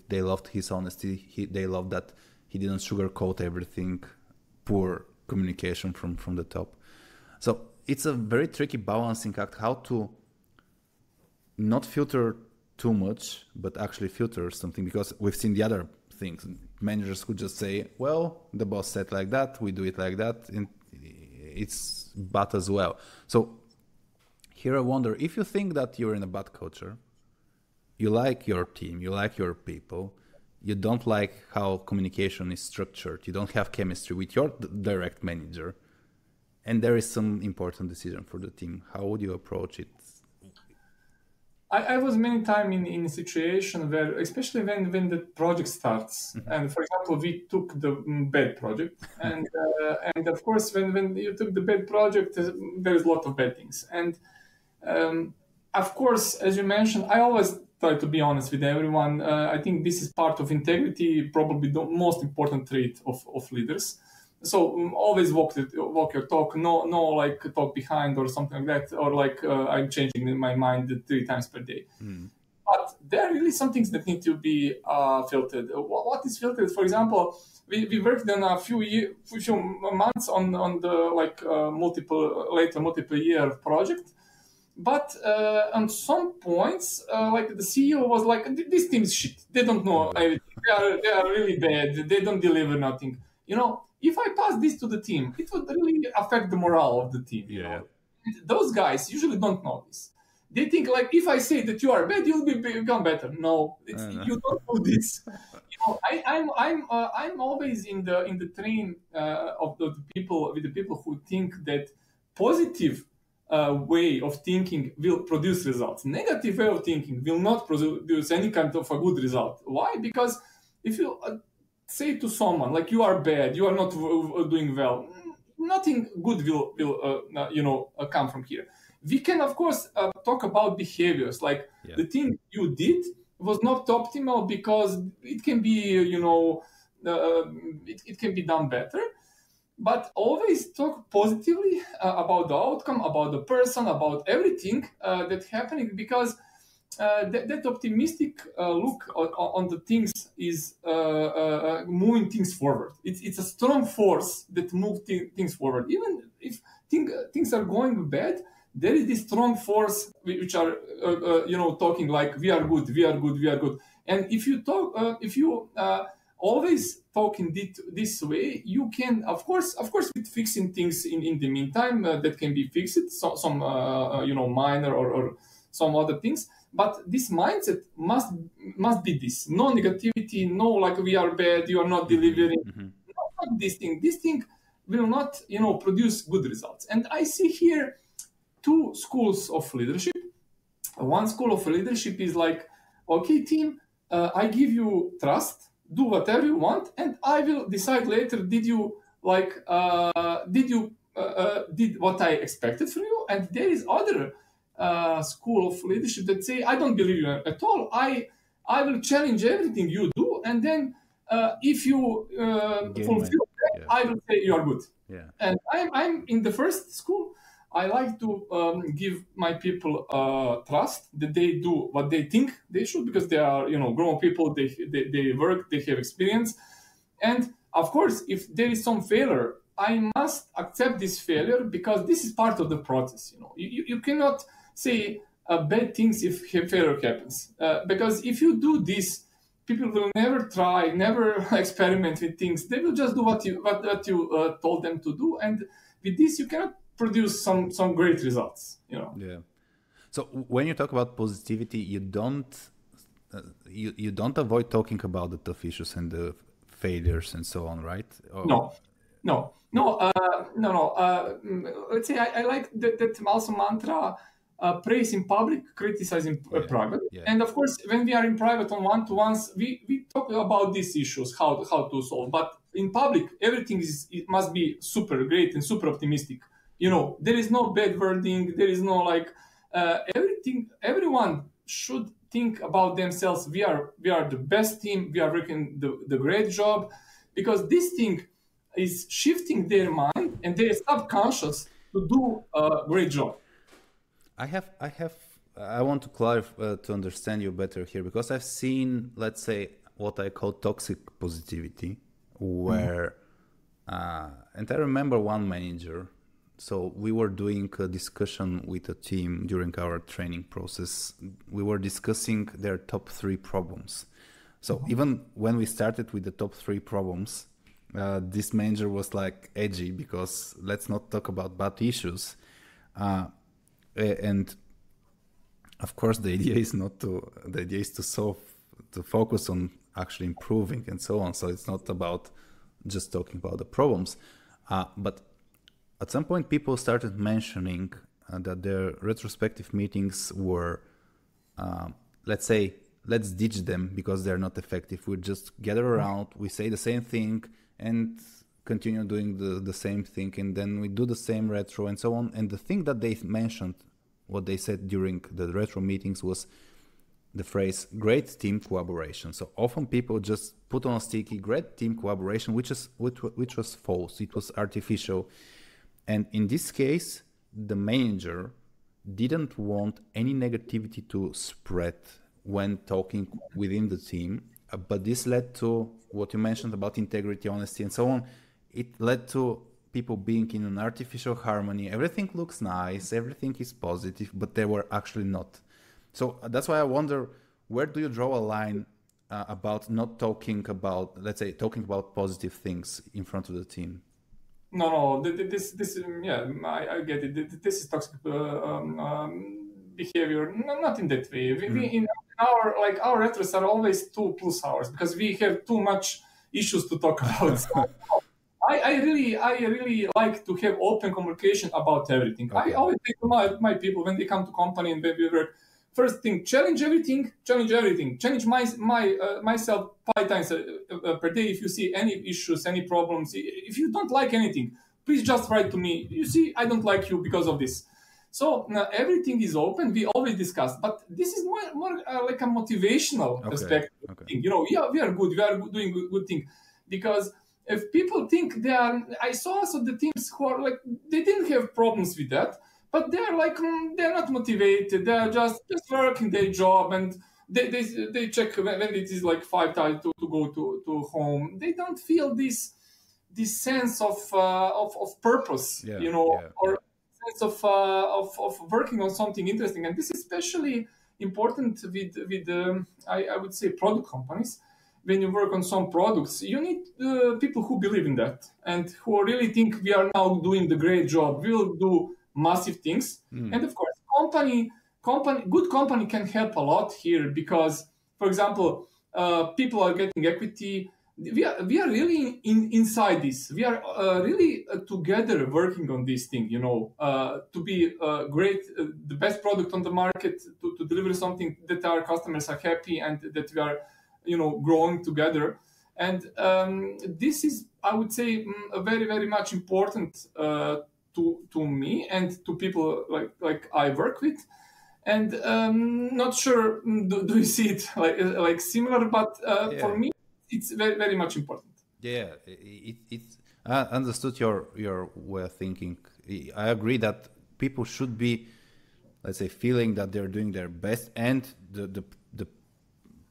They loved his honesty. They loved that he didn't sugarcoat everything. Poor communication from the top. So it's a very tricky balancing act, how to not filter too much, but actually filter something, because we've seen the other things. Managers could just say, well, the boss said like that, we do it like that, and it's bad as well. So here I wonder, if you think that you're in a bad culture, you like your team, you like your people, you don't like how communication is structured, you don't have chemistry with your direct manager, and there is some important decision for the team, how would you approach it? I was many times in a situation where, especially when the project starts, mm-hmm. and for example, we took the bad project, and of course, when you took the bad project, there is a lot of bad things. And of course, as you mentioned, I always try to be honest with everyone. I think this is part of integrity, probably the most important trait of leaders. So always walk your talk, no like talk behind or something like that, or like I'm changing in my mind 3 times per day. Mm. But there are really some things that need to be filtered. What is filtered? For example, we worked on a few months on the like multiple year project. But on some points, like the CEO was like, "This team is shit. They don't know everything. They are really bad. They don't deliver nothing." If I pass this to the team, it would really affect the morale of the team. You know? And those guys usually don't know this. They think like, if I say that you are bad, you'll become better. No, you don't do this. I'm always in the train of the people with the people who think that positive way of thinking will produce results. Negative way of thinking will not produce any kind of a good result. Why? Because if you say to someone like you are bad, you are not doing well, nothing good will come from here. We can of course talk about behaviors, like the thing you did was not optimal because it can be it can be done better. But always talk positively about the outcome, about the person, about everything that's happening, because that optimistic look on the things is moving things forward. It's a strong force that moves things forward. Even if things are going bad, there is this strong force which are talking like we are good, we are good, we are good. And if you always talk in this way, you can, of course, with fixing things in the meantime that can be fixed, some minor or some other things. But this mindset must be this: no negativity, no like we are bad, you are not delivering. Not this thing. This thing will not produce good results. And I see here two schools of leadership. One school of leadership is like, okay, team, I give you trust, do whatever you want, and I will decide later. Did you did what I expected from you? And there is other school of leadership that say, I don't believe you at all. I will challenge everything you do, and then if you fulfill that, I will say you are good. Yeah. And I'm in the first school. I like to give my people trust that they do what they think they should, because they are grown people. They work, they have experience, and of course, if there is some failure, I must accept this failure, because this is part of the process. You cannot say bad things if failure happens, because if you do this, people will never try, never experiment with things. They will just do what you told them to do, and with this you cannot produce some great results. Yeah. So when you talk about positivity, you don't avoid talking about the tough issues and the failures and so on, right? Or... No. Let's say I like that also mantra: praise in public, criticize in private. Yeah. And of course, when we are in private on one-to-ones, we talk about these issues, how to solve. But in public, everything must be super great and super optimistic. There is no bad wording. There is no everything. Everyone should think about themselves. We are the best team. We are working the great job, because this thing is shifting their mind and their subconscious to do a great job. I want to clarify to understand you better here, because I've seen, let's say, what I call toxic positivity, where, and I remember one manager. So we were doing a discussion with a team during our training process. We were discussing their top 3 problems. So even when we started with the top 3 problems, this manager was like edgy, because let's not talk about bad issues. And of course, the idea is to focus on actually improving and so on. So it's not about just talking about the problems, but at some point, people started mentioning that their retrospective meetings were, let's ditch them because they're not effective. We just gather around, we say the same thing and continue doing the same thing. And then we do the same retro and so on. And the thing that they mentioned, what they said during the retro meetings, was the phrase great team collaboration. So often people just put on a sticky great team collaboration, which was false. It was artificial. And in this case, the manager didn't want any negativity to spread when talking within the team. But this led to what you mentioned about integrity, honesty, and so on. It led to people being in an artificial harmony. Everything looks nice, everything is positive, but they were actually not. So that's why I wonder, where do you draw a line about not talking about, let's say, talking about positive things in front of the team? No. This I get it. This is toxic behavior. No, not in that way. We in our retros are always 2+ hours, because we have too much issues to talk about. So, I really like to have open communication about everything. Okay. I always say to my people when they come to company and when we work, first thing, challenge everything. Challenge myself 5 times per day. If you see any issues, any problems, if you don't like anything, please just write to me. You see, I don't like you because of this. So everything is open. We always discuss, but this is more like a motivational perspective. Okay. We are good. We are doing good thing, because if people think they are, I saw also the teams who are like, they didn't have problems with that. but they're like they're not motivated. They're just working their job, and they check when it is like 5 times to go to home. They don't feel this sense of purpose, or sense of working on something interesting. And this is especially important with I would say product companies. When you work on some products, you need people who believe in that and who really think we are now doing the great job. We will do massive things, and of course, good company can help a lot here because, for example, people are getting equity. We are really inside this. We are really together working on this thing, to be great, the best product on the market, to deliver something that our customers are happy and that we are, growing together. And this is, I would say, very, very much important to me and to people like I work with. And not sure, do you see it like similar? But for me, it's very, very much important. Yeah, I understood your way of thinking. I agree that people should be, let's say, feeling that they're doing their best, and the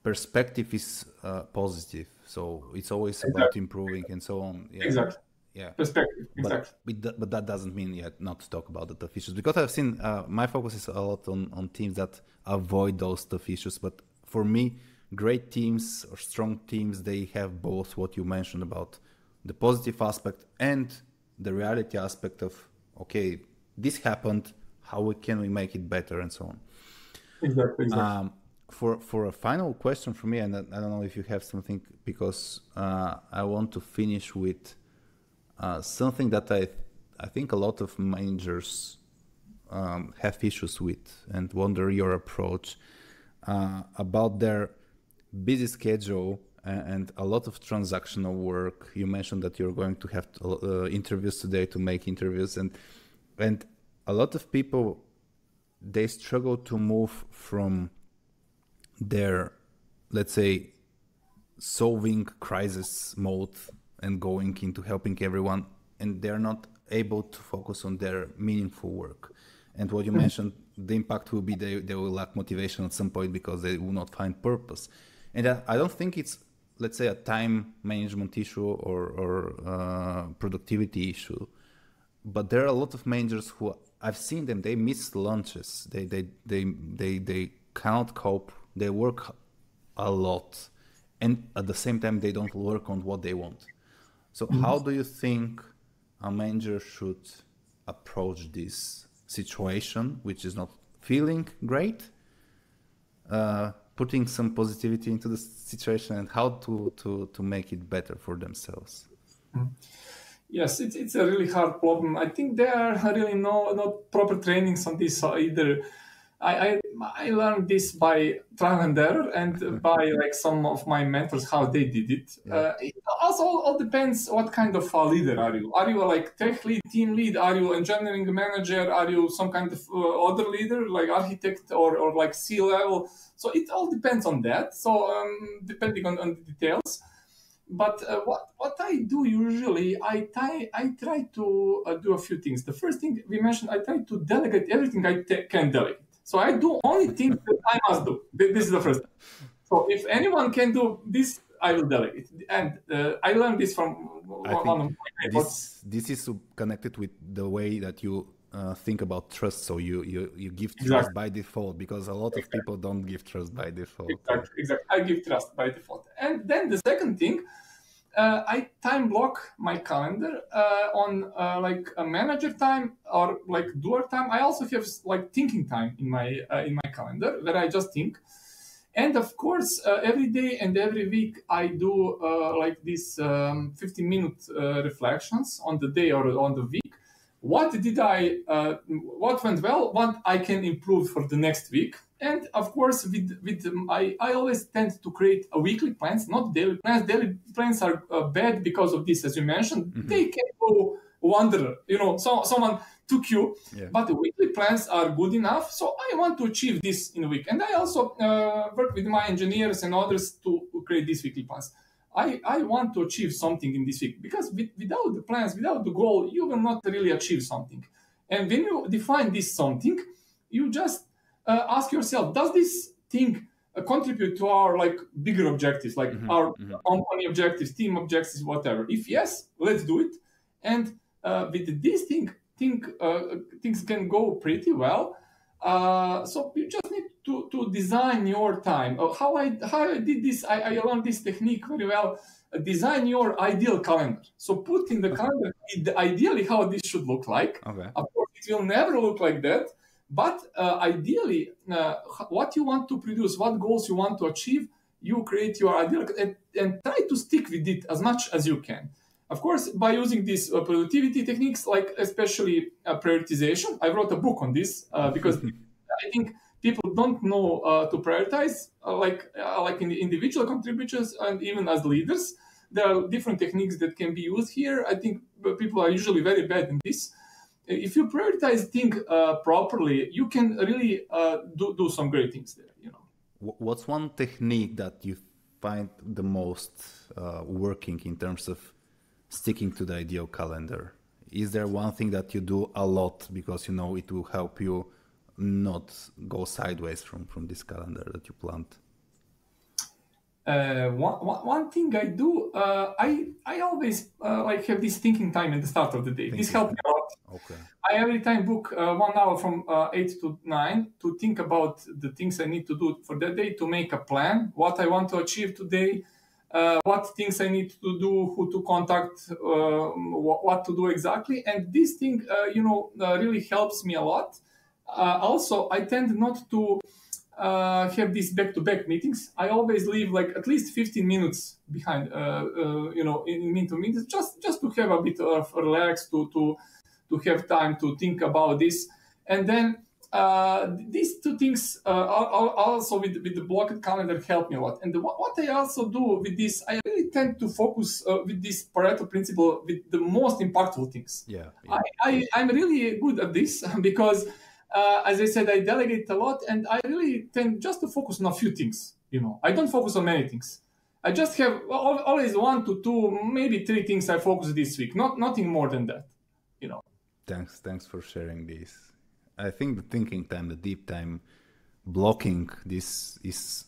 perspective is positive. So it's always about improving and so on. Yeah. Exactly. Yeah. Perspective. Exactly. But that doesn't mean yet not to talk about the tough issues, because I've seen my focus is a lot on teams that avoid those tough issues. But for me, great teams or strong teams, they have both what you mentioned about the positive aspect and the reality aspect of, okay, this happened, how can we make it better, and so on. Exactly. For a final question for me, and I don't know if you have something, because I want to finish with something that I think a lot of managers have issues with, and wonder your approach about their busy schedule and a lot of transactional work. You mentioned that you're going to have interviews today, to make interviews, and a lot of people, they struggle to move from their, let's say, solving crisis mode and going into helping everyone, and they're not able to focus on their meaningful work. And what you mentioned, the impact will be they will lack motivation at some point because they will not find purpose. And I don't think it's, let's say, a time management issue or productivity issue, but there are a lot of managers who, I've seen them, they miss lunches, they cannot cope, they work a lot, and at the same time they don't work on what they want. So how do you think a manager should approach this situation, which is not feeling great, putting some positivity into the situation, and how to make it better for themselves? Yes, it's a really hard problem. I think there are really not proper trainings on this either. I learned this by trial and error, and by like some of my mentors, how they did it. Yeah. It also all depends what kind of a leader are you. Are you a like tech lead, team lead? Are you engineering manager? Are you some kind of other leader like architect or like C-level? So it all depends on that. So depending on the details. But what I do usually, I try to do a few things. The first thing we mentioned, I try to delegate everything I can delegate. So I do only things that I must do. This is the first thing. So if anyone can do this, I will delegate. And I learned this from one of my mentors. This is connected with the way that you think about trust. So you give trust by default, because a lot of people don't give trust by default. Exactly. I give trust by default. And then the second thing, I time block my calendar on like a manager time or like doer time. I also have like thinking time in my calendar where I just think. And of course, every day and every week I do like these 15-minute reflections on the day or on the week. What went well? What I can improve for the next week? And of course, I always tend to create a weekly plans, not daily plans. Daily plans are bad because of this, as you mentioned. Mm-hmm. They can go wander. So someone took you, but the weekly plans are good enough. So I want to achieve this in a week, and I also work with my engineers and others to create these weekly plans. I want to achieve something in this week, because without the plans, without the goal, you will not really achieve something. And when you define this something, you just ask yourself, does this thing contribute to our like bigger objectives, like our company objectives, team objectives, whatever? If yes, let's do it. And with this things can go pretty well. So you just need to design your time. How I did this, I learned this technique very well. Design your ideal calendar. So put in the calendar ideally how this should look like. Okay. Of course, it will never look like that. But ideally, what you want to produce, what goals you want to achieve, you create your ideal and try to stick with it as much as you can. Of course, by using these productivity techniques, like especially prioritization. I wrote a book on this because I think people don't know to prioritize, like in the individual contributors and even as leaders. There are different techniques that can be used here. I think people are usually very bad in this. If you prioritize things properly, you can really do some great things there. You know. What's one technique that you find the most working in terms of sticking to the ideal calendar? Is there one thing that you do a lot because you know it will help you not go sideways from this calendar that you planned? One thing I do, I always like have this thinking time at the start of the day. This helps me a lot. Okay. I every time book 1 hour from 8 to 9 to think about the things I need to do for that day, to make a plan, what I want to achieve today, what things I need to do, who to contact, what to do exactly. And this thing, really helps me a lot. Also, I tend not to have these back-to-back meetings. I always leave like at least 15 minutes behind, in meetings, just to have a bit of relax, to have time to think about this. And then these two things also with the blocked calendar help me a lot. And what I also do with this, I really tend to focus with this Pareto principle with the most impactful things. Yeah. I'm really good at this because, as I said, I delegate a lot, and I really tend just to focus on a few things. I don't focus on many things. I just have always 1 to 2, maybe 3 things I focus this week. Nothing more than that. Thanks for sharing this. I think the thinking time, the deep time, blocking this is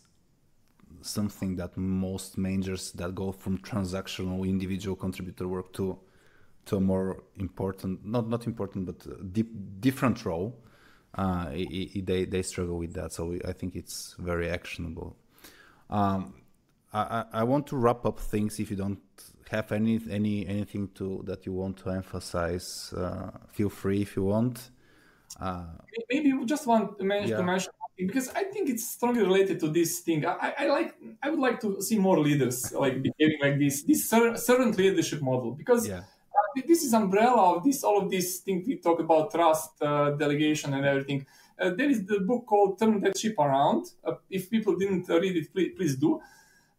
something that most managers that go from transactional individual contributor work to a more important, not important, but different role. They struggle with that. So I think it's very actionable. I want to wrap up things. If you don't have anything that you want to emphasize, feel free if you want. Maybe we just want to mention something, because I think it's strongly related to this thing. I would like to see more leaders like behaving like this servant leadership model, because this is umbrella of all of these things we talk about, trust, delegation, and everything. There is the book called Turn That Ship Around. If people didn't read it, please do.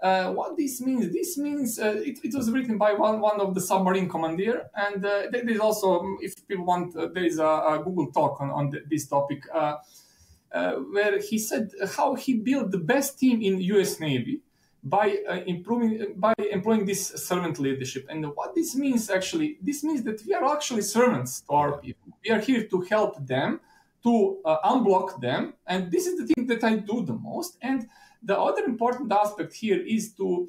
What this means? This means it was written by one of the submarine commander, and there is also, if people want, there is a Google talk on this topic where he said how he built the best team in U.S. Navy by employing this servant leadership. And what this means actually, this means that we are actually servants to our people. We are here to help them, to unblock them, and this is the thing that I do the most. And the other important aspect here is to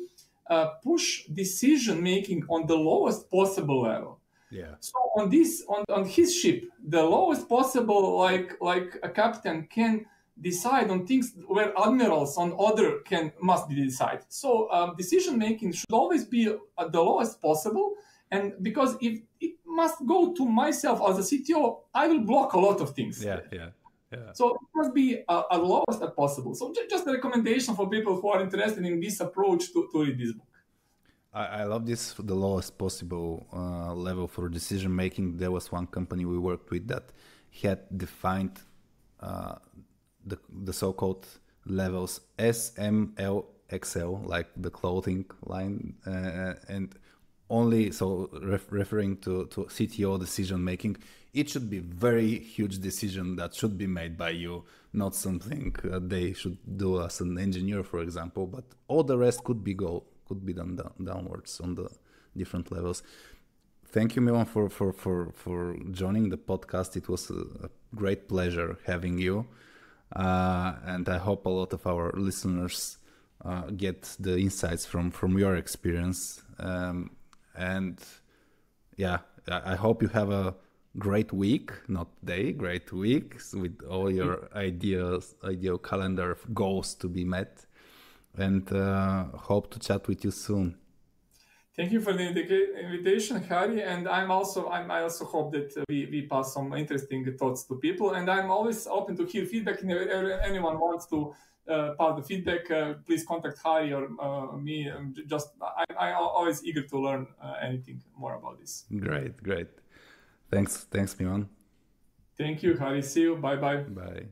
push decision making on the lowest possible level. Yeah. So on his ship, the lowest possible, like a captain can decide on things where admirals on other must decide. So decision making should always be at the lowest possible. And because if it must go to myself as a CTO, I will block a lot of things. Yeah. So it must be as lowest as possible. So just a recommendation for people who are interested in this approach to read this book. I love this, the lowest possible level for decision making. There was one company we worked with that had defined the so-called levels S, M, L, XL, like the clothing line, and only referring to CTO decision making. It should be very huge decision that should be made by you, not something they should do as an engineer, for example. But all the rest could be done downwards on the different levels. Thank you, Milan, for joining the podcast. It was a great pleasure having you. And I hope a lot of our listeners get the insights from your experience. And yeah, I hope you have a great week, not day, great week with all your ideal calendar of goals to be met. And hope to chat with you soon. Thank you for the invitation, Harry. And I also hope that we pass some interesting thoughts to people. And I'm always open to hear feedback. And if anyone wants to pass the feedback, please contact Harry or me. I'm always eager to learn anything more about this. Great. Thanks, Milan. Thank you, Harry. See you. Bye. Bye.